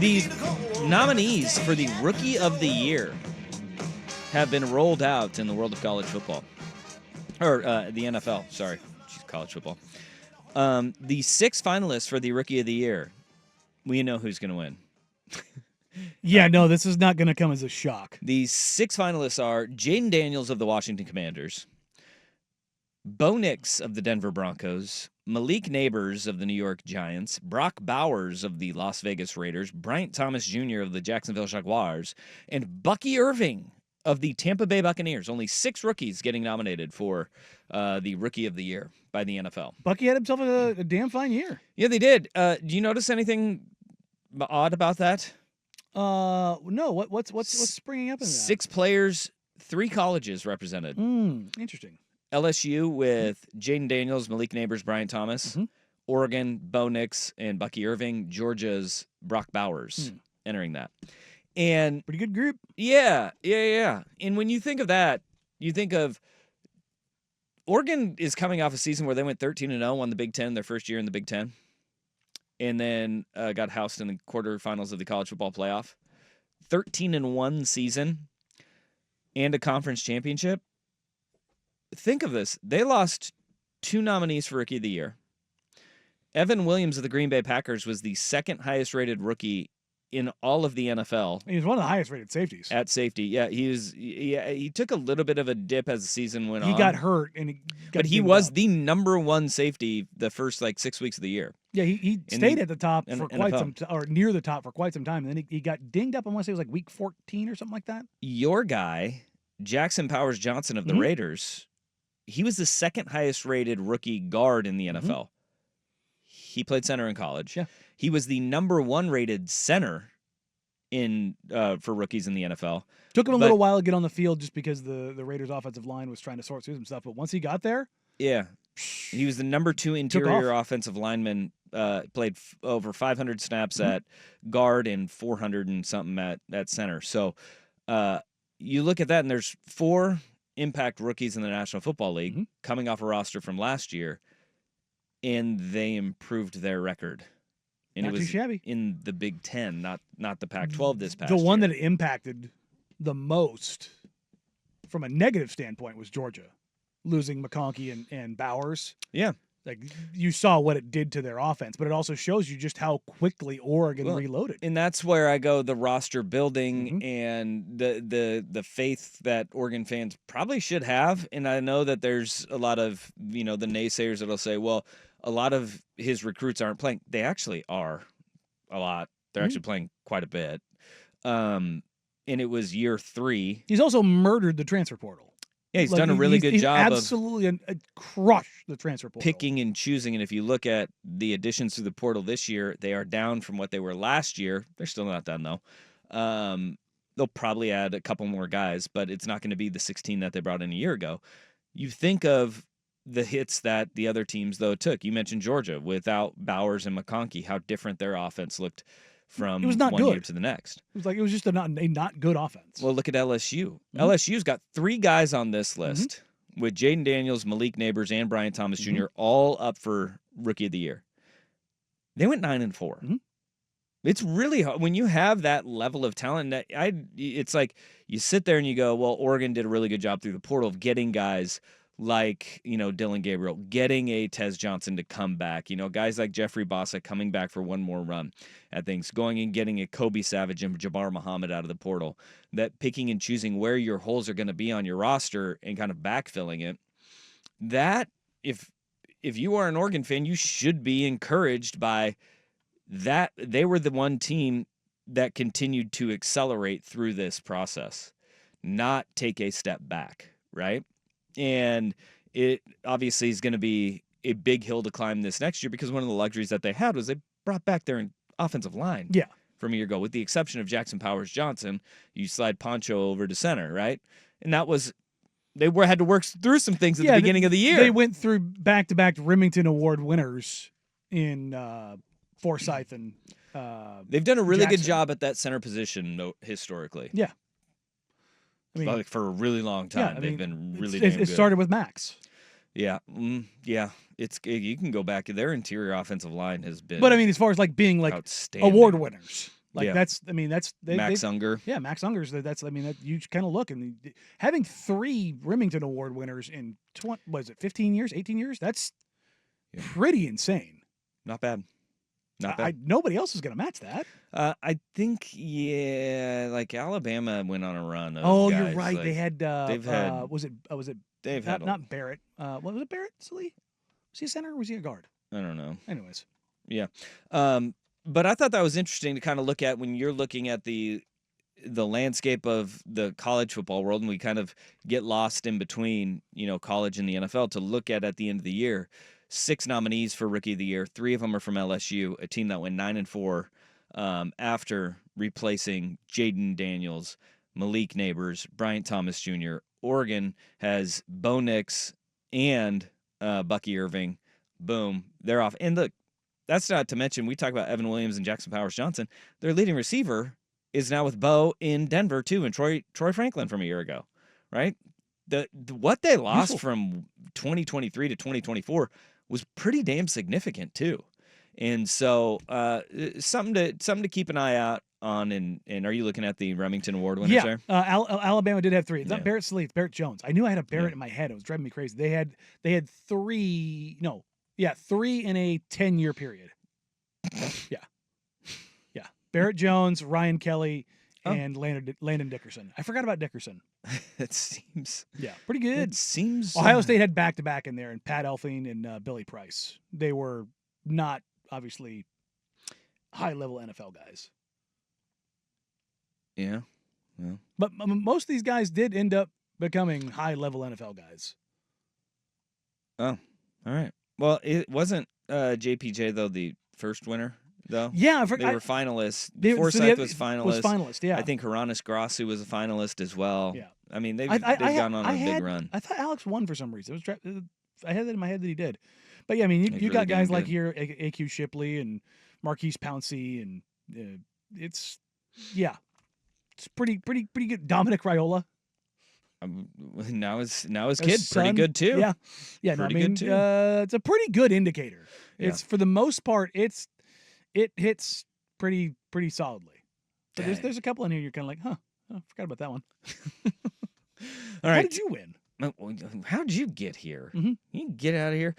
These nominees for the Rookie of the Year have been rolled out in the world of college football. Or the NFL, sorry. College football. The 6 finalists for the Rookie of the Year. We know who's going to win. Yeah, no, this is not going to come as a shock. The 6 finalists are Jaden Daniels of the Washington Commanders, Bo Nix of the Denver Broncos, Malik Neighbors of the New York Giants, Brock Bowers of the Las Vegas Raiders, Bryant Thomas Jr. of the Jacksonville Jaguars, and Bucky Irving of the Tampa Bay Buccaneers. Only 6 rookies getting nominated for the Rookie of the Year by the NFL. Bucky had himself a damn fine year. Yeah, they did. Do you notice anything odd about that? No. What's springing up in that? 6 players, 3 colleges represented. Interesting. LSU with Jaden Daniels, Malik Neighbors, Bryant Thomas. Oregon, Bo Nix, and Bucky Irving. Georgia's Brock Bowers entering that. And pretty good group. Yeah. And when you think of that, you think of Oregon is coming off a season where they went 13-0, won the Big Ten their first year in the Big Ten, and then got housed in the quarterfinals of the college football playoff. 13-1 season and a conference championship. Think of this. They lost 2 nominees for Rookie of the Year. Evan Williams of the Green Bay Packers was the 2nd highest rated rookie in all of the NFL. He was one of the highest rated safeties. At safety, yeah. He took a little bit of a dip as the season went on. He got hurt, but he was the number 1 safety the first 6 weeks of the year. Yeah, he stayed at the top for quite some time, or near the top for quite some time, and then he got dinged up. I want to say it was week 14 or something like that. Your guy, Jackson Powers Johnson of the Raiders, he was the 2nd highest rated rookie guard in the NFL. He played center in college. Yeah. He was the number 1 rated center in for rookies in the NFL. Took him a little while to get on the field just because the Raiders' offensive line was trying to sort through some stuff. But once he got there, yeah, he was the number 2 interior offensive lineman. Played over 500 snaps at guard and 400 and something at center. So you look at that, and there's 4 impact rookies in the National Football League coming off a roster from last year, and they improved their record. And not it was too shabby. In the Big Ten, not the Pac-12 this past year. The one that impacted the most from a negative standpoint was Georgia, losing McConkey and Bowers. Yeah. You saw what it did to their offense, but it also shows you just how quickly Oregon reloaded. And that's where I go, the roster building and the faith that Oregon fans probably should have. And I know that there's a lot of, the naysayers that'll say, well, a lot of his recruits aren't playing. They actually are a lot. They're actually playing quite a bit. And it was year 3. He's also murdered the transfer portal. Yeah, he's done a really good job absolutely of crushed the transfer portal. Picking and choosing. And if you look at the additions to the portal this year, they are down from what they were last year. They're still not done, though. They'll probably add a couple more guys, but it's not going to be the 16 that they brought in a year ago. You think of the hits that the other teams, though, took. You mentioned Georgia. Without Bowers and McConkey, how different their offense looked from one year to the next. It was just a not good offense. Well, look at LSU. LSU's got 3 guys on this list with Jaden Daniels, Malik Neighbors, and Bryant Thomas Jr. all up for Rookie of the Year. They went 9-4. It's really hard when you have that level of talent. It's like you sit there and you go, well, Oregon did a really good job through the portal of getting guys like, Dylan Gabriel, getting a Tez Johnson to come back, guys like Jeffrey Bossa coming back for one more run at things, going and getting a Kobe Savage and Jabbar Muhammad out of the portal, that picking and choosing where your holes are going to be on your roster and kind of backfilling it. That, if you are an Oregon fan, you should be encouraged by that. They were the one team that continued to accelerate through this process, not take a step back, right? And it obviously is going to be a big hill to climb this next year, because one of the luxuries that they had was they brought back their offensive line from a year ago. With the exception of Jackson Powers Johnson, you slide Poncho over to center, right? And that was they had to work through some things at the beginning of the year. They went through back-to-back Remington Award winners in Forsyth and they've done a really Jackson. good job at that center position historically. Yeah. I mean, for a really long time, they've been really damn good. It started with Max. Yeah, yeah. You can go back. Their interior offensive line has been. But I mean, as far as being outstanding. award winners, Like Yeah. that's Max Unger. yeah, Max Unger's that you kind of look and having 3 Remington Award winners in 15 years, 18 years, that's pretty insane. Not bad. Not bad. Nobody else is going to match that. I think like Alabama went on a run. Oh, guys. you're right. Like, they had they've had was it they've had not Barrett? What was it, Barrett Sallee? Was he a center or was he a guard? I don't know. Anyways. Yeah. But I thought that was interesting to kind of look at when you're looking at the landscape of the college football world, and we kind of get lost in between, college and the NFL, to look at the end of the year. 6 nominees for Rookie of the Year. 3 of them are from LSU, a team that went 9-4 after replacing Jaden Daniels, Malik Neighbors, Bryant Thomas Jr. Oregon has Bo Nix and Bucky Irving. Boom, they're off. And look, that's not to mention, we talk about Evan Williams and Jackson Powers Johnson. Their leading receiver is now with Bo in Denver too, and Troy Franklin from a year ago, right? What they lost from 2023 to 2024 was pretty damn significant too, and so something to keep an eye out on. And are you looking at the Remington Award winners there? Alabama did have 3. It's not Barrett Sallee, it's Barrett Jones. I knew I had a Barrett in my head. It was driving me crazy. They had 3 in a 10-year period. Yeah. Barrett Jones, Ryan Kelly, and Landon Dickerson. I forgot about Dickerson. It seems pretty good. It seems Ohio State had back-to-back in there, and Pat Elflein and Billy Price. They were not obviously high-level NFL guys. Yeah. Well. But most of these guys did end up becoming high-level NFL guys. Oh, all right. Well, it wasn't JPJ, though, the first winner, though? Yeah, I forgot. They were finalists. Forsyth was finalist. Yeah. I think Hieronymus Grossu was a finalist as well. Yeah. I mean, they've gone on a big run. I thought Alex won for some reason. I had that in my head that he did. But, yeah, I mean, you really got guys like good. here, A.Q. Shipley and Marquise Pouncey, and it's pretty good. Dominic Raiola. Now his kid pretty good too. Yeah. Pretty good too. It's a pretty good indicator. Yeah. It's for the most part, it hits pretty solidly. But there's a couple in here you're kind of like, I forgot about that one. All right. How did you win? How did you get here? Mm-hmm. You can get out of here.